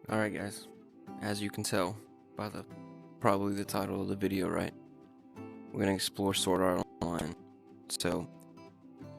Alright guys, as you can tell by probably the title of the video, right? We're gonna explore Sword Art Online. So,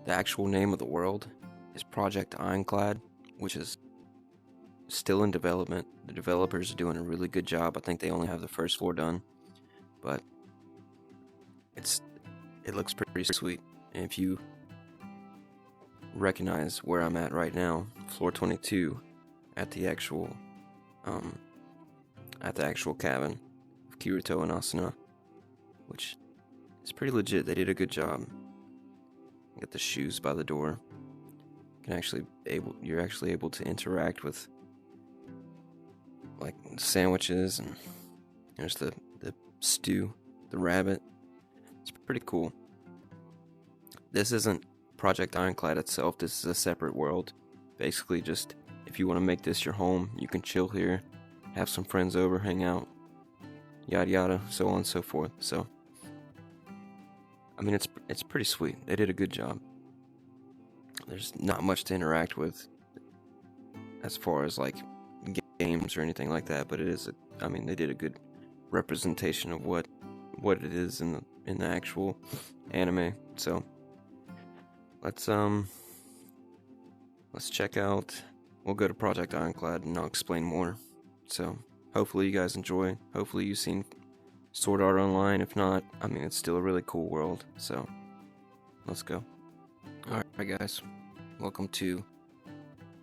the actual name of the world is Project Aincrad, which is still in development. The developers are doing a really good job. I think they only have the first floor done, but it looks pretty sweet. And if you recognize where I'm at right now, floor 22, at the actual cabin of Kirito and Asuna, which is pretty legit. They did a good job. Got the shoes by the door. You're actually able to interact with like sandwiches, and there's the stew, the rabbit. It's pretty cool. This isn't Project Aincrad itself. This is a separate world. Basically, just if you want to make this your home, you can chill here, have some friends over, hang out, yada yada, so on and so forth. So, I mean, it's pretty sweet. They did a good job. There's not much to interact with as far as like games or anything like that, but they did a good representation of what it is in the actual anime. So let's check out. We'll go to Project Aincrad and I'll explain more. So hopefully you guys enjoy. Hopefully you've seen Sword Art Online. If not, I mean, it's still a really cool world. So let's go. Alright guys, welcome to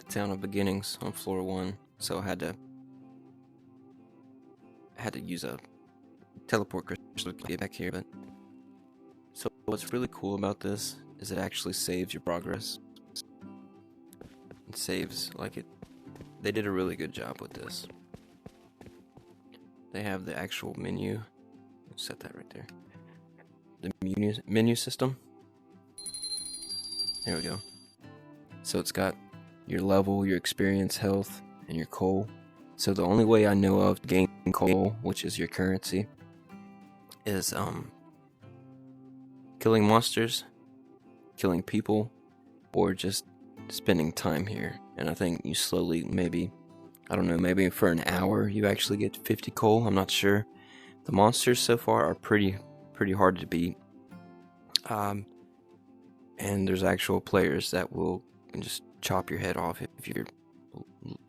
the Town of Beginnings on floor 1. So I had to use a teleport crystal to get back here. But so what's really cool about this is it actually saves your progress. It saves they did a really good job with this. They have the actual menu. Set that right there. The menu system. There we go. So it's got your level, your experience, health, and your coal. So the only way I know of to gain coal, which is your currency, is killing monsters, killing people, or just spending time here. And I think you slowly, maybe for an hour you actually get 50 coal. I'm not sure. The monsters so far are pretty hard to beat. And there's actual players that will just chop your head off if you're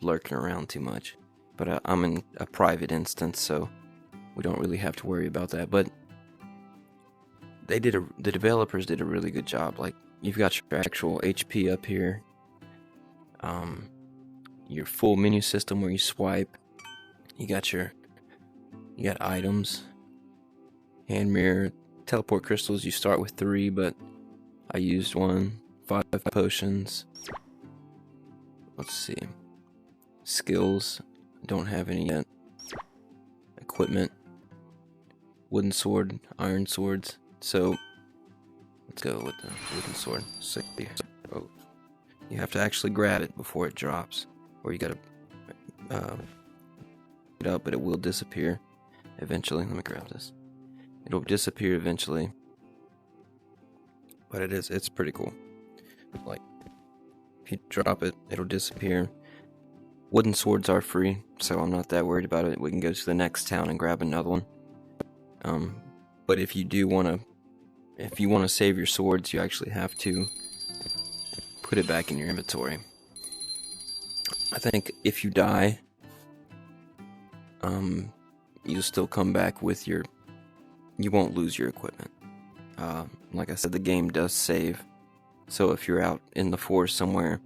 lurking around too much. But I'm in a private instance, so we don't really have to worry about that. But the developers did a really good job. Like, you've got your actual HP up here, your full menu system where you swipe. You got items, hand mirror, teleport crystals. You start with 3, but I used 1. 5 potions. Let's see. Skills, don't have any yet. Equipment, wooden sword, iron swords. So let's go with the wooden sword. So you have to actually grab it before it drops, or you gotta it up, but it will disappear eventually. Let me grab this. It'll disappear eventually, but it's pretty cool. Like, if you drop it, it'll disappear. Wooden swords are free, so I'm not that worried about it. We can go to the next town and grab another one. But if you want to save your swords, you actually have to put it back in your inventory. I think if you die, you'll still come back with you won't lose your equipment. Like I said, the game does save. So if you're out in the forest somewhere,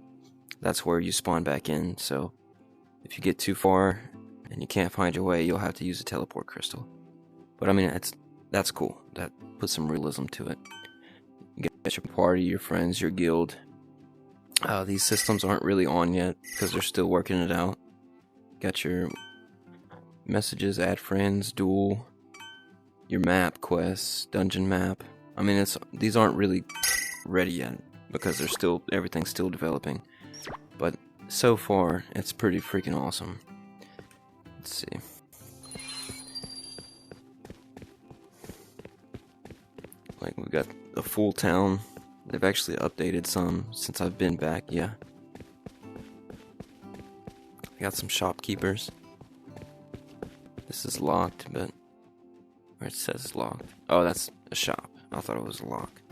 that's where you spawn back in. So if you get too far and you can't find your way, you'll have to use a teleport crystal. But I mean, that's cool. That puts some realism to it. You get your party, your friends, your guild. These systems aren't really on yet because they're still working it out. Got your messages, add friends, duel, your map quests, dungeon map. I mean, these aren't really ready yet because everything's still developing. But so far, it's pretty freaking awesome. Let's see. Like, we've got the full town. They've actually updated some since I've been back, yeah. We got some shopkeepers. This is locked, but where it says locked. Oh, that's a shop. I thought it was a lock.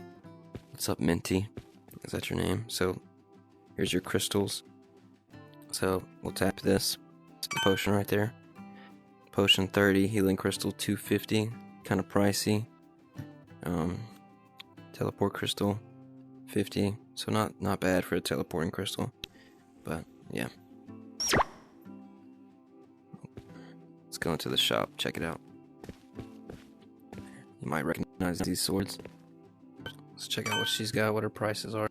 What's up, Minty? Is that your name? So here's your crystals. So we'll tap this. The potion right there. Potion 30, healing crystal 250. Kind of pricey. Teleport crystal 50. So not bad for a teleporting crystal. But yeah. Let's go into the shop, check it out. You might recognize these swords. Let's check out what she's got, what her prices are.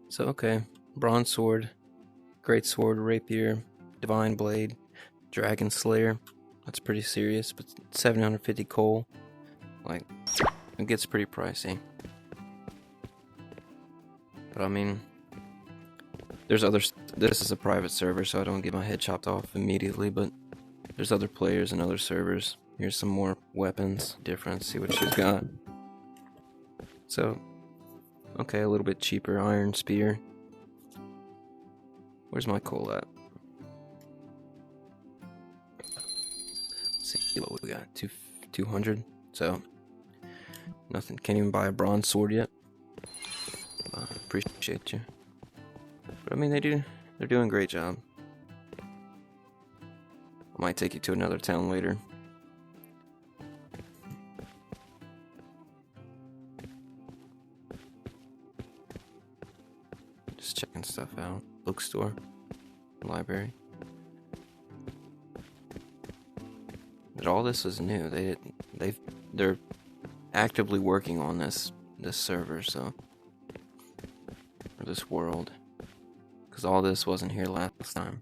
So, okay. Bronze sword, great sword, rapier, divine blade, dragon slayer. That's pretty serious, but 750 coal. Like, it gets pretty pricey. But I mean, there's others. This is a private server, so I don't get my head chopped off immediately, but there's other players and other servers. Here's some more weapons, different, see what she's got. So, okay, a little bit cheaper, iron spear. Where's my coal at? Let's see what we got, 200, so nothing, can't even buy a bronze sword yet. Appreciate you. But I mean, they're doing a great job. I might take you to another town later. Just checking stuff out. Bookstore, library. But all this is new. They're actively working on this server, so, or this world, because all this wasn't here last time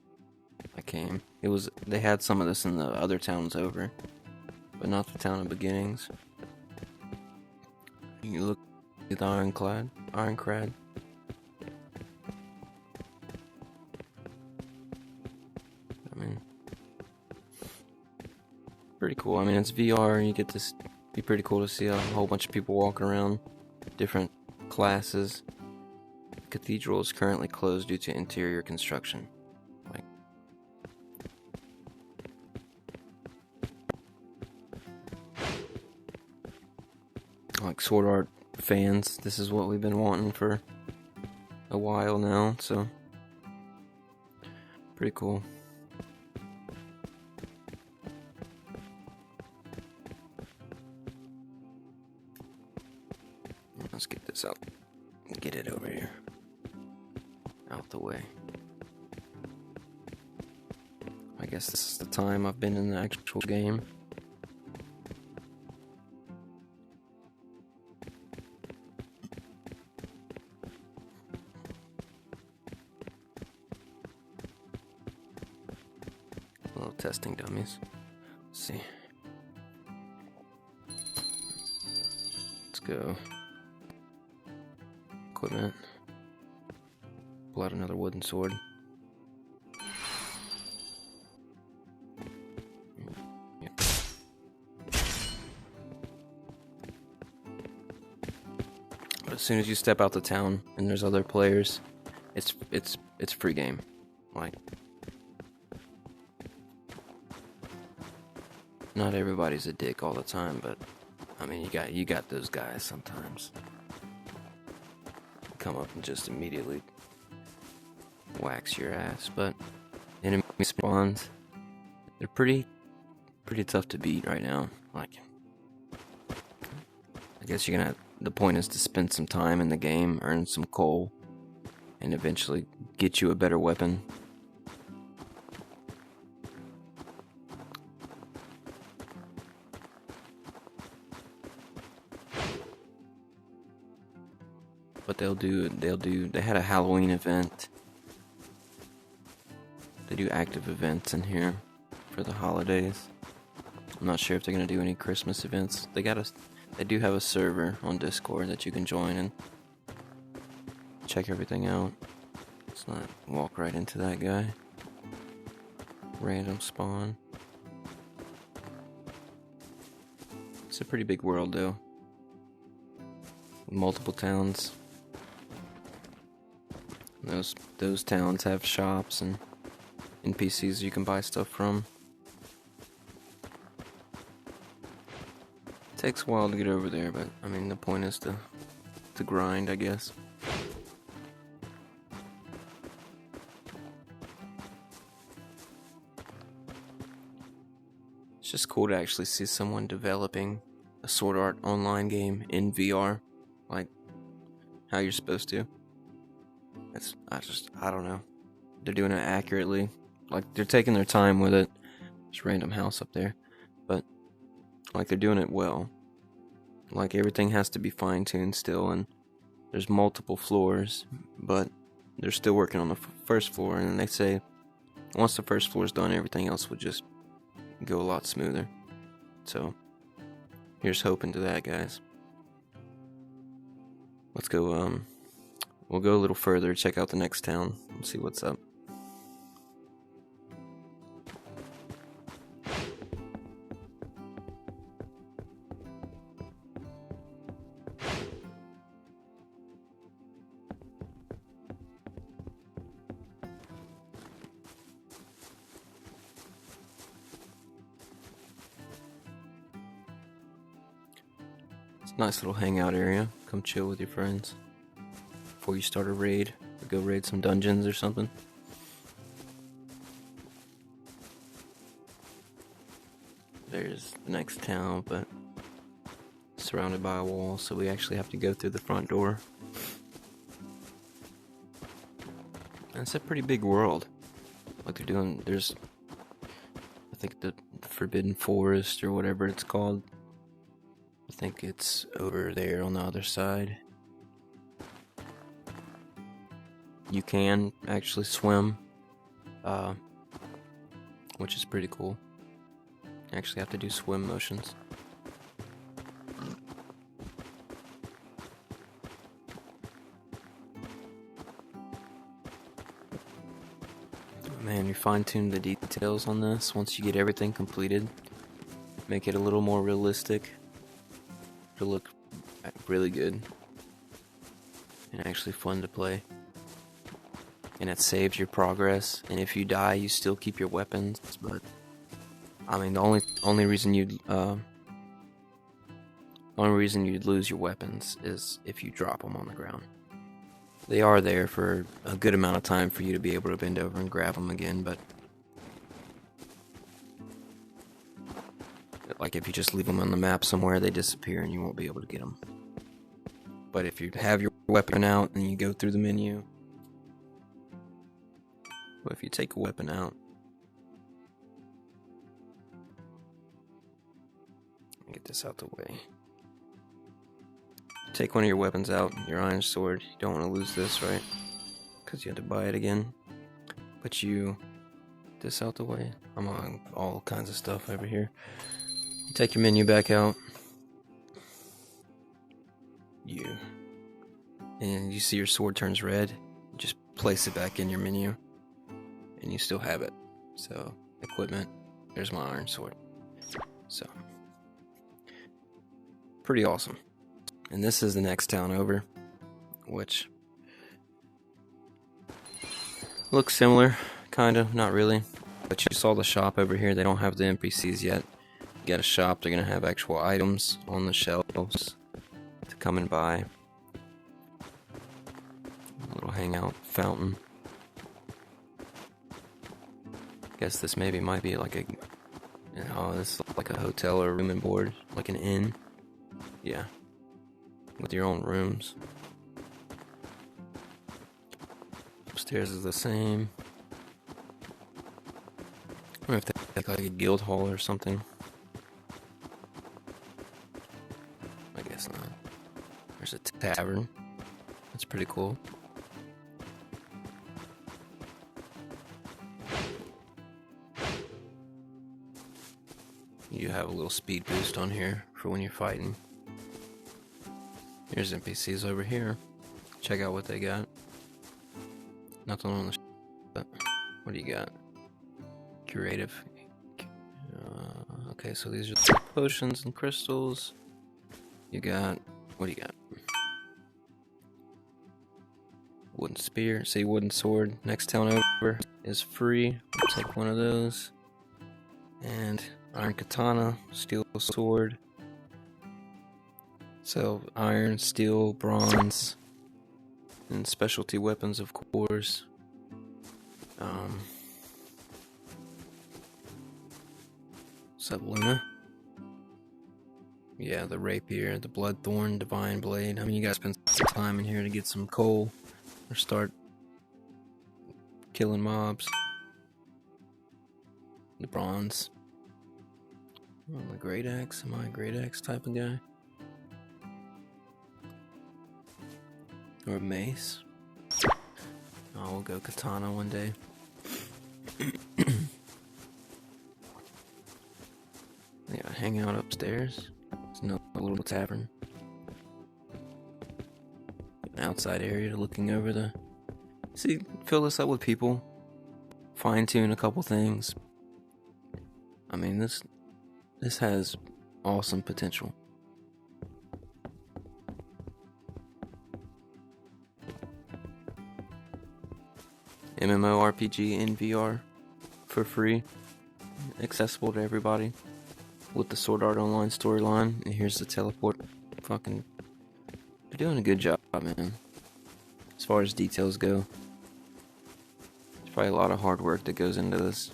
I came. They had some of this in the other towns over, but not the town of beginnings. You look at the Aincrad. I mean, pretty cool. I mean, it's VR, and you get this. Be pretty cool to see a whole bunch of people walking around, different classes. The cathedral is currently closed due to interior construction. Like Sword Art fans, this is what we've been wanting for a while now, so pretty cool. Let's get this out. Get it over here. Out the way. I guess this is the time I've been in the actual game. Little testing dummies. Let's see. Let's go. Equipment. Pull out another wooden sword. Yeah. But as soon as you step out the town and there's other players, it's free game. Like, not everybody's a dick all the time, but I mean, you got those guys sometimes. Come up and just immediately wax your ass, but enemy spawns, they're pretty tough to beat right now. Like, I guess the point is to spend some time in the game, earn some coal, and eventually get you a better weapon. But they had a Halloween event. They do active events in here for the holidays. I'm not sure if they're gonna do any Christmas events. They do have a server on Discord that you can join and check everything out. Let's not walk right into that guy. Random spawn. It's a pretty big world though. Multiple towns. Those towns have shops and NPCs you can buy stuff from. Takes a while to get over there, but I mean the point is to grind, I guess. It's just cool to actually see someone developing a Sword Art Online game in VR, like how you're supposed to. I don't know. They're doing it accurately. Like, they're taking their time with it. There's a random house up there. But, like, they're doing it well. Like, everything has to be fine-tuned still, and there's multiple floors, but they're still working on the first floor, and they say once the first floor is done, everything else would just go a lot smoother. So, here's hoping to that, guys. Let's go, we'll go a little further, check out the next town, and see what's up. It's a nice little hangout area. Come chill with your friends before you start a raid, or go raid some dungeons or something. There's the next town, but surrounded by a wall, so we actually have to go through the front door. And it's a pretty big world. Like they're doing, there's, I think the Forbidden Forest or whatever it's called. I think it's over there on the other side. You can actually swim, which is pretty cool. You actually have to do swim motions. Man, you fine-tune the details on this once you get everything completed. Make it a little more realistic. It'll look really good. And actually fun to play. And it saves your progress. And if you die, you still keep your weapons. But I mean, the only reason you'd lose your weapons is if you drop them on the ground. They are there for a good amount of time for you to be able to bend over and grab them again, but like if you just leave them on the map somewhere, they disappear and you won't be able to get them. But if you have your weapon out and you go through the menu, well, if you take a weapon out, get this out the way. Take one of your weapons out, your iron sword. You don't want to lose this, right? Because you had to buy it again. But you... this out the way. I'm on all kinds of stuff over here. Take your menu back out. And you see your sword turns red. Just place it back in your menu. And you still have it. So, equipment. There's my iron sword. So... pretty awesome. And this is the next town over, which looks similar, kind of, not really. But you saw the shop over here. They don't have the NPCs yet. You got a shop, they're going to have actual items on the shelves to come and buy. A little hangout fountain. Guess this maybe might be like a, this is like a hotel or room and board, like an inn. Yeah. With your own rooms. Upstairs is the same. I wonder if they have like a guild hall or something. I guess not. There's a tavern. That's pretty cool. You have a little speed boost on here for when you're fighting. Here's NPCs over here. Check out what they got. Nothing on the but what do you got? Curative. Okay, so these are the potions and crystals. You got, what do you got? Wooden spear, see wooden sword. Next town over is free. I'll take one of those. And iron katana, steel sword. So iron, steel, bronze, and specialty weapons, of course. What's up, Luna? Yeah, the rapier, the bloodthorn, divine blade. I mean, you guys spend some time in here to get some coal or start killing mobs. The bronze. Oh, the great axe. Am I a great axe type of guy? Or a mace? Oh, we'll go katana one day. Yeah, hang out upstairs. There's no little tavern. An outside area looking over the... See, fill this up with people. Fine tune a couple things. I mean, this has awesome potential. MMORPG in VR for free, accessible to everybody with the Sword Art Online storyline. And here's the teleport. Fucking, you're doing a good job, man. As far as details go, there's probably a lot of hard work that goes into this.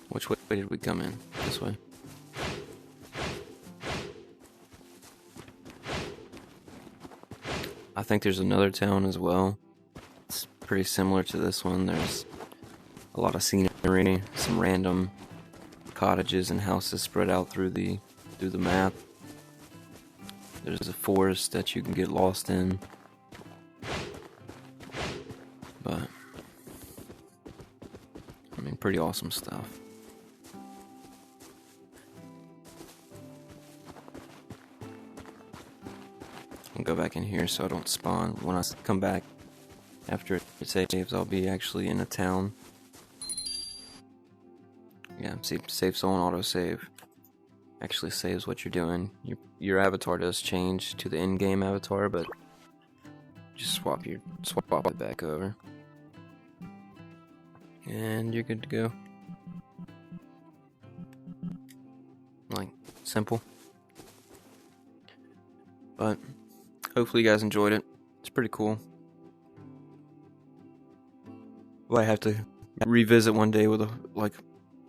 Which way did we come in? This way. I think there's another town as well. It's pretty similar to this one. There's a lot of scenery, some random cottages and houses spread out through the map. There's a forest that you can get lost in. But I mean, pretty awesome stuff. I'll go back in here so I don't spawn. When I come back after it saves, I'll be actually in a town. Yeah, see, save zone autosave actually saves what you're doing. Your avatar does change to the in-game avatar, but just swap it back over, and you're good to go. Like, simple. But hopefully you guys enjoyed it. It's pretty cool. Well, I have to revisit one day with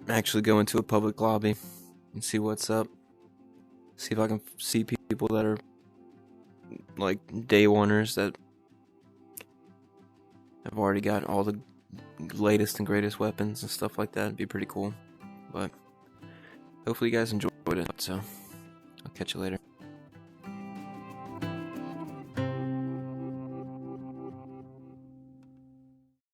actually go into a public lobby and see what's up. See if I can see people that are like day oneers that have already got all the latest and greatest weapons and stuff like that. It'd be pretty cool. But hopefully you guys enjoyed it. So I'll catch you later.